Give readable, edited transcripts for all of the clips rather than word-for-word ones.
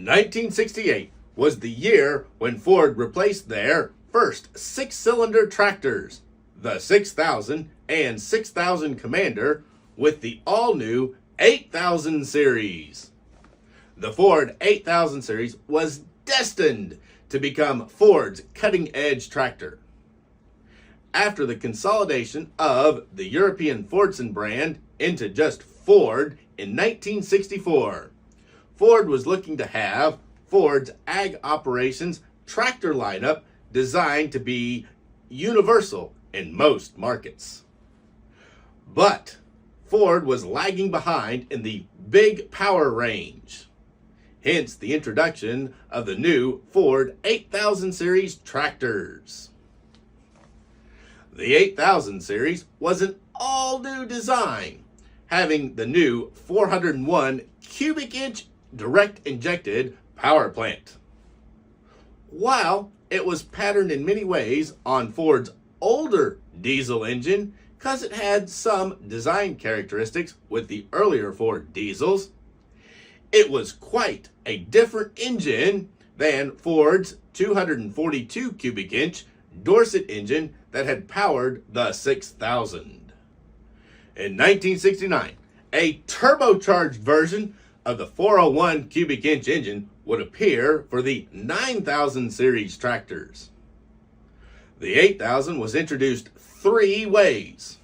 1968 was the year when Ford replaced their first six-cylinder tractors, the 6000 and 6000 Commander, with the all-new 8000 series. The Ford 8000 series was destined to become Ford's cutting-edge tractor. After the consolidation of the European Fordson brand into just Ford in 1964, Ford was looking to have Ford's ag operations tractor lineup designed to be universal in most markets. But Ford was lagging behind in the big power range. Hence the introduction of the new Ford 8000 series tractors. The 8000 series was an all-new design, having the new 401 cubic inch direct injected power plant. While it was patterned in many ways on Ford's older diesel engine, because it had some design characteristics with the earlier Ford diesels, it was quite a different engine than Ford's 242 cubic inch Dorset engine that had powered the 6000. In 1969, a turbocharged version of the 401 cubic inch engine would appear for the 9000 series tractors. The 8000 was introduced three ways: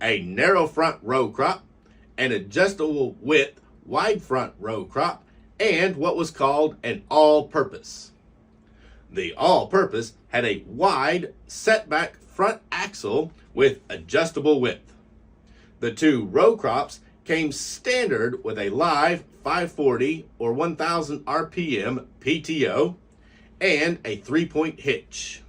a narrow front row crop, an adjustable width wide front row crop, and what was called an all-purpose. The all-purpose had a wide setback front axle with adjustable width. The two row crops came standard with a live 540 or 1000 RPM PTO and a 3-point hitch.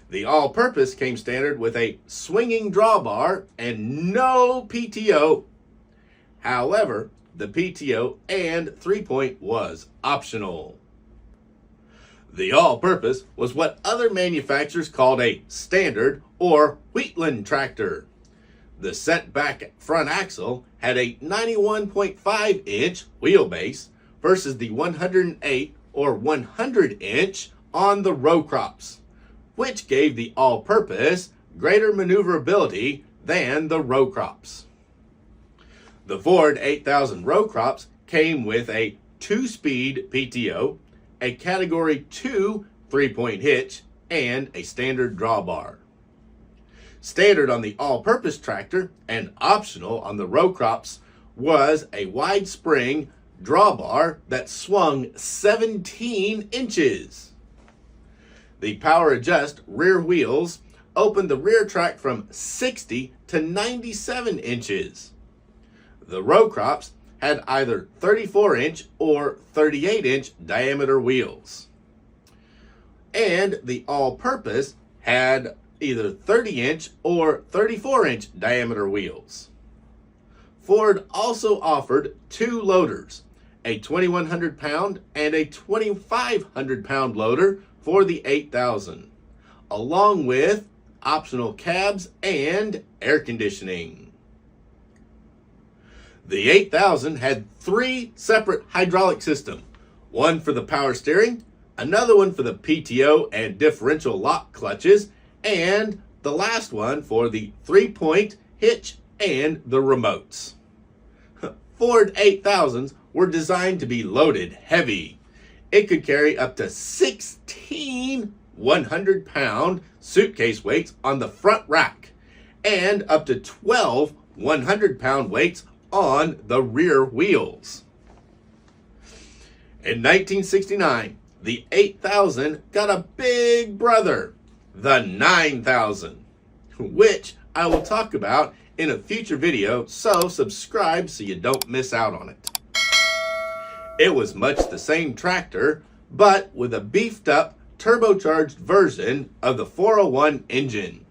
The all-purpose came standard with a swinging drawbar and no PTO. However, the PTO and 3-point was optional. The all-purpose was what other manufacturers called a standard or Wheatland tractor. The setback front axle had a 91.5 inch wheelbase versus the 108 or 100 inch on the row crops, which gave the all-purpose greater maneuverability than the row crops. The Ford 8000 row crops came with a 2-speed PTO, a Category 2 3-point hitch, and a standard drawbar. Standard on the all-purpose tractor and optional on the row crops was a wide spring drawbar that swung 17 inches. The power adjust rear wheels opened the rear track from 60 to 97 inches. The row crops had either 34-inch or 38-inch diameter wheels. And the all-purpose had either 30-inch or 34-inch diameter wheels. Ford also offered two loaders, a 2,100-pound and a 2,500-pound loader for the 8000, along with optional cabs and air conditioning. The 8000 had three separate hydraulic systems, one for the power steering, another one for the PTO and differential lock clutches, and the last one for the 3-point hitch and the remotes. Ford 8000s were designed to be loaded heavy. It could carry up to 16 100-pound suitcase weights on the front rack and up to 12 100-pound weights on the rear wheels. In 1969, the 8000 got a big brother, the 9000, which I will talk about in a future video, so subscribe so you don't miss out on it. It was much the same tractor, but with a beefed up turbocharged version of the 401 engine.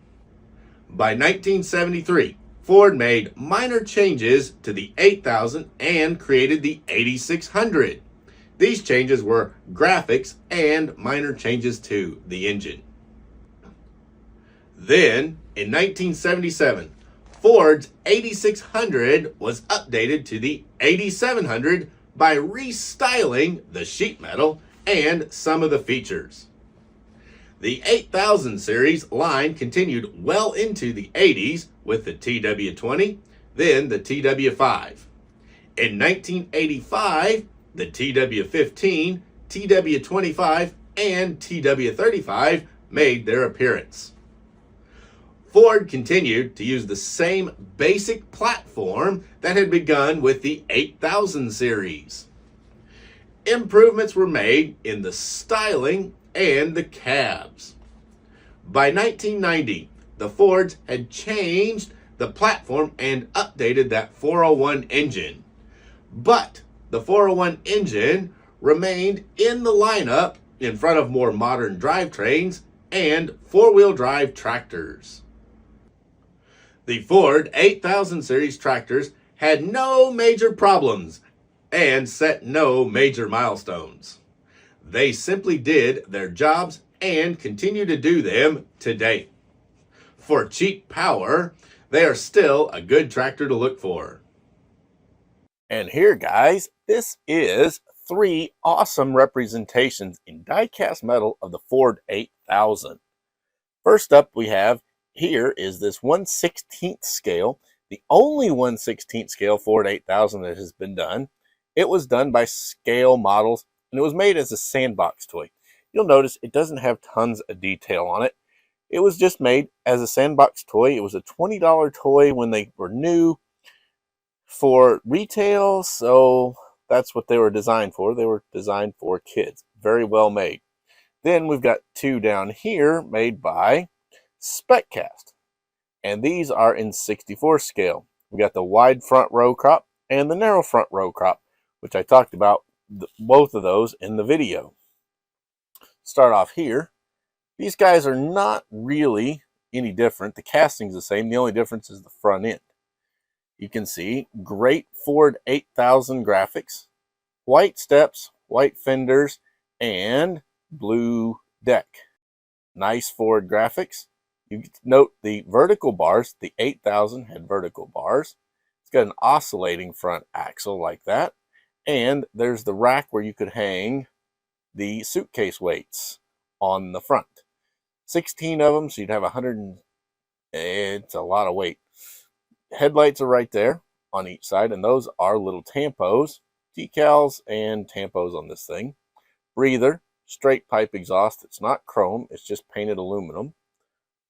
By 1973, Ford made minor changes to the 8000 and created the 8600. These changes were graphics and minor changes to the engine. Then, in 1977, Ford's 8600 was updated to the 8700 by restyling the sheet metal and some of the features. The 8000 series line continued well into the 80s with the TW20, then the TW5. In 1985, the TW15, TW25, and TW35 made their appearance. Ford continued to use the same basic platform that had begun with the 8000 series. Improvements were made in the styling and the cabs. By 1990, the Fords had changed the platform and updated that 401 engine. But the 401 engine remained in the lineup in front of more modern drivetrains and four-wheel drive tractors. The Ford 8000 series tractors had no major problems and set no major milestones. They simply did their jobs and continue to do them today. For cheap power, they are still a good tractor to look for. And here, guys, this is 3 awesome representations in die-cast metal of the Ford 8000. First up, we have here is this 1/16 scale, the only 1/16 scale Ford 8000 that has been done. It was done by Scale Models, and it was made as a sandbox toy. You'll notice it doesn't have tons of detail on it. It was just made as a sandbox toy. It was a $20 toy when they were new for retail, so that's what they were designed for. They were designed for kids. Very well made. Then we've got 2 down here made by SpecCast, and these are in 64 scale. We got the wide front row crop and the narrow front row crop, which I talked about both of those in the video. Start off here. These guys are not really any different. The casting's the same. The only difference is the front end. You can see great Ford 8000 graphics, white steps, white fenders, and blue deck. Nice Ford graphics. You note the vertical bars. The 8000 had vertical bars. It's got an oscillating front axle like that. And there's the rack where you could hang the suitcase weights on the front. 16 of them, so you'd have 100. It's a lot of weight. Headlights are right there on each side, and those are little tampos, decals, and tampos on this thing. Breather, straight pipe exhaust. It's not chrome, it's just painted aluminum.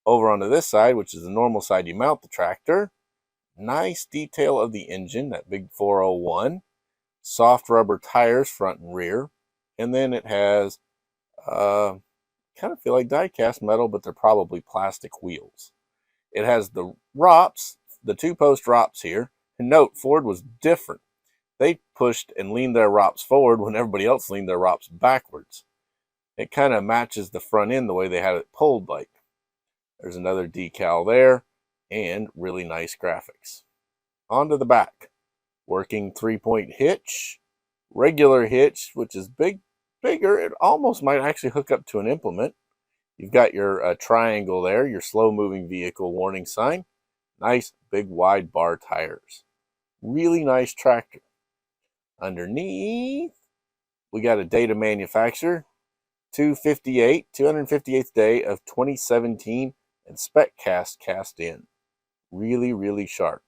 Over onto this side, which is the normal side you mount the tractor, nice detail of the engine, that big 401. Soft rubber tires front and rear. And then it has, kind of feel like die-cast metal, but they're probably plastic wheels. It has the ROPS, the 2-post ROPS here. And note, Ford was different. They pushed and leaned their ROPS forward when everybody else leaned their ROPS backwards. It kind of matches the front end the way they had it pulled like. There's another decal there, and really nice graphics. Onto the back. Working 3-point hitch, regular hitch, which is bigger. It almost might actually hook up to an implement. You've got your triangle there, your slow-moving vehicle warning sign. Nice, big, wide bar tires. Really nice tractor. Underneath, we got a date of manufacture, 258th day of 2017, and SpecCast cast in. Really, really sharp.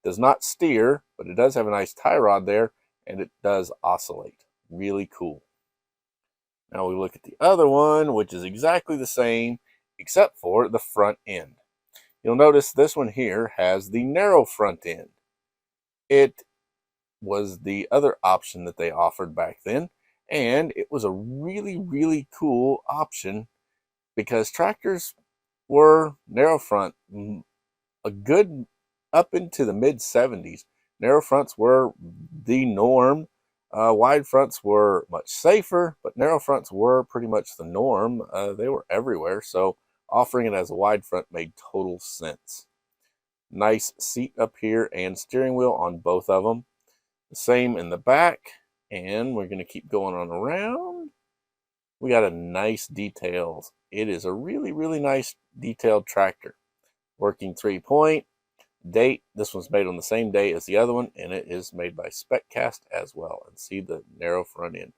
Does not steer, but it does have a nice tie rod there, and it does oscillate. Really cool. Now we look at the other one, which is exactly the same, except for the front end. You'll notice this one here has the narrow front end. It was the other option that they offered back then, and it was a really, really cool option because tractors were narrow front a good up into the mid-70s. Narrow fronts were the norm. Wide fronts were much safer, but narrow fronts were pretty much the norm. They were everywhere, so offering it as a wide front made total sense. Nice seat up here and steering wheel on both of them. The same in the back, and we're going to keep going on around. We got a nice details. It is a really, really nice detailed tractor. Working 3-point, date. This one's made on the same day as the other one, and it is made by SpecCast as well. And see the narrow front end.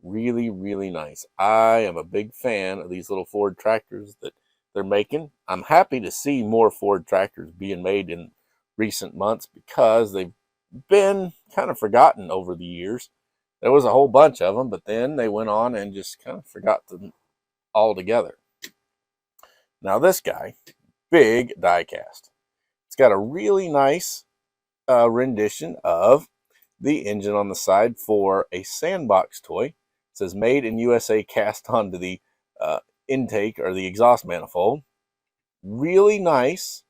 Really, really nice. I am a big fan of these little Ford tractors that they're making. I'm happy to see more Ford tractors being made in recent months because they've been kind of forgotten over the years. There was a whole bunch of them, but then they went on and just kind of forgot them altogether. Now this guy, big diecast. It's got a really nice rendition of the engine on the side for a sandbox toy. It says made in USA, cast onto the intake or the exhaust manifold. Really nice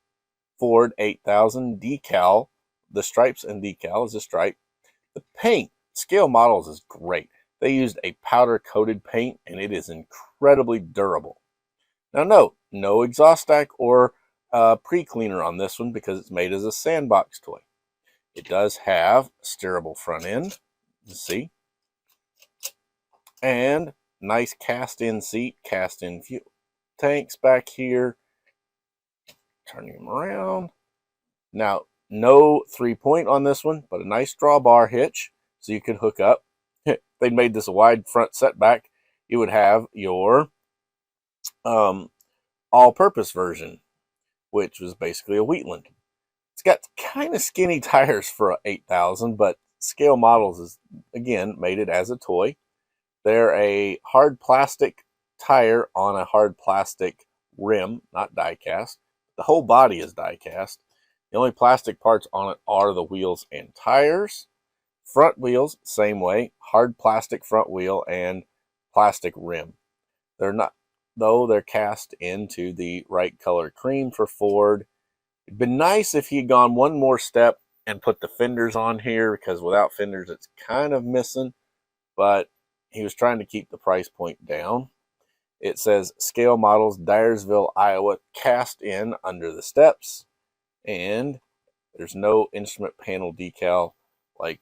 Ford 8000 decal. The stripes and decal is a stripe. The paint, Scale Models, is great. They used a powder coated paint and it is incredibly durable. Now note, no exhaust stack or pre-cleaner on this one because it's made as a sandbox toy. It does have a steerable front end, you see, and nice cast-in seat, cast-in fuel tanks back here. Turning them around. Now, no 3-point on this one, but a nice drawbar hitch so you could hook up. If they made this a wide front setback, you would have your all-purpose version, which was basically a Wheatland. It's got kind of skinny tires for a 8000, but Scale Models is, again, made it as a toy. They're a hard plastic tire on a hard plastic rim, not die cast. The whole body is die cast. The only plastic parts on it are the wheels and tires. Front wheels, same way, hard plastic front wheel and plastic rim. They're not, though they're cast into the right color cream for Ford. It'd been nice if he'd gone one more step and put the fenders on here, because without fenders it's kind of missing, but he was trying to keep the price point down. It says Scale Models, Dyersville, Iowa, cast in under the steps, and there's no instrument panel decal. Like,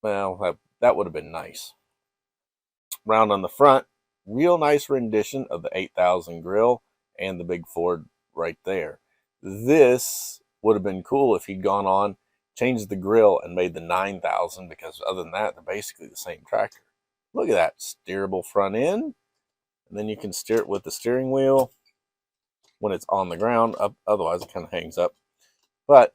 well, that would have been nice. Round on the front, real nice rendition of the 8000 grill and the big Ford right there. This would have been cool if he'd gone on, changed the grill, and made the 9000, because other than that, they're basically the same tractor. Look at that steerable front end, and then you can steer it with the steering wheel when it's on the ground. Otherwise, it kind of hangs up. But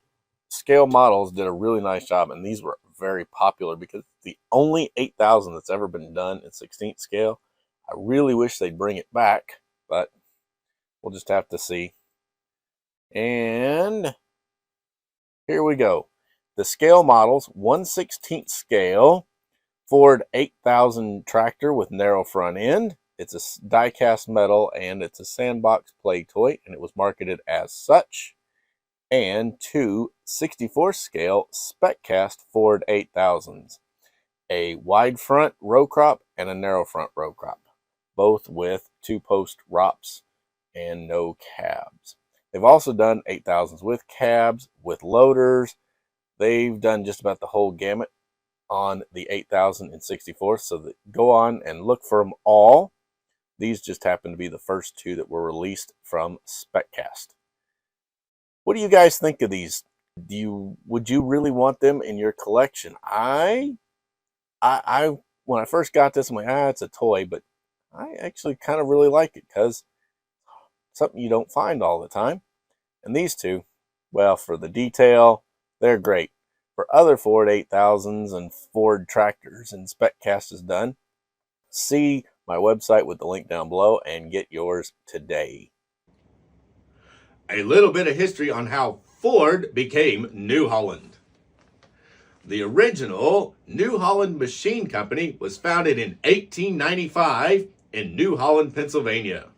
Scale Models did a really nice job, and these were very popular because it's the only 8000 that's ever been done in 16th scale. I really wish they'd bring it back, but we'll just have to see. And here we go. The Scale Models 1/16 scale Ford 8000 tractor with narrow front end. It's a die-cast metal and it's a sandbox play toy, and it was marketed as such. And two 64 scale SpecCast Ford 8000s, a wide front row crop and a narrow front row crop, both with 2-post ROPs and no cabs. They've also done 8000s with cabs, with loaders. They've done just about the whole gamut on the 8000 and 64, so go on and look for them all. These just happen to be the first two that were released from SpecCast. What do you guys think of these? Would you really want them in your collection? I when I first got this, I'm like, it's a toy, but I actually kind of really like it because it's something you don't find all the time. And these two, well, for the detail, they're great. For other Ford 8000s and Ford tractors and SpecCast is done, see my website with the link down below and get yours today. A little bit of history on how Ford became New Holland. The original New Holland Machine Company was founded in 1895 in New Holland, Pennsylvania.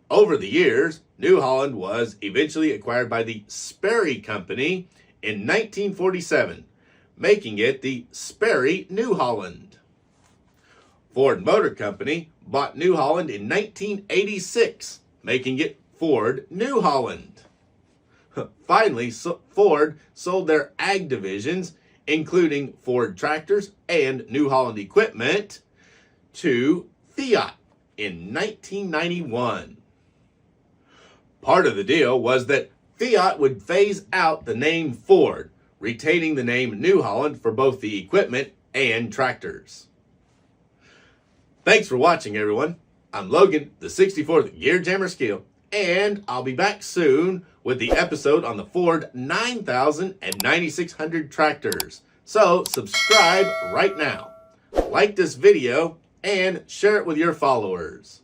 Over the years, New Holland was eventually acquired by the Sperry Company in 1947, making it the Sperry New Holland. Ford Motor Company bought New Holland in 1986, making it Ford New Holland. Finally, Ford sold their ag divisions, including Ford tractors and New Holland equipment, to Fiat in 1991. Part of the deal was that Fiat would phase out the name Ford, retaining the name New Holland for both the equipment and tractors. Thanks for watching, everyone. I'm Logan, the 64th Gear Jammer Skeele, and I'll be back soon with the episode on the Ford 9000 and 9600 tractors. So subscribe right now, like this video, and share it with your followers.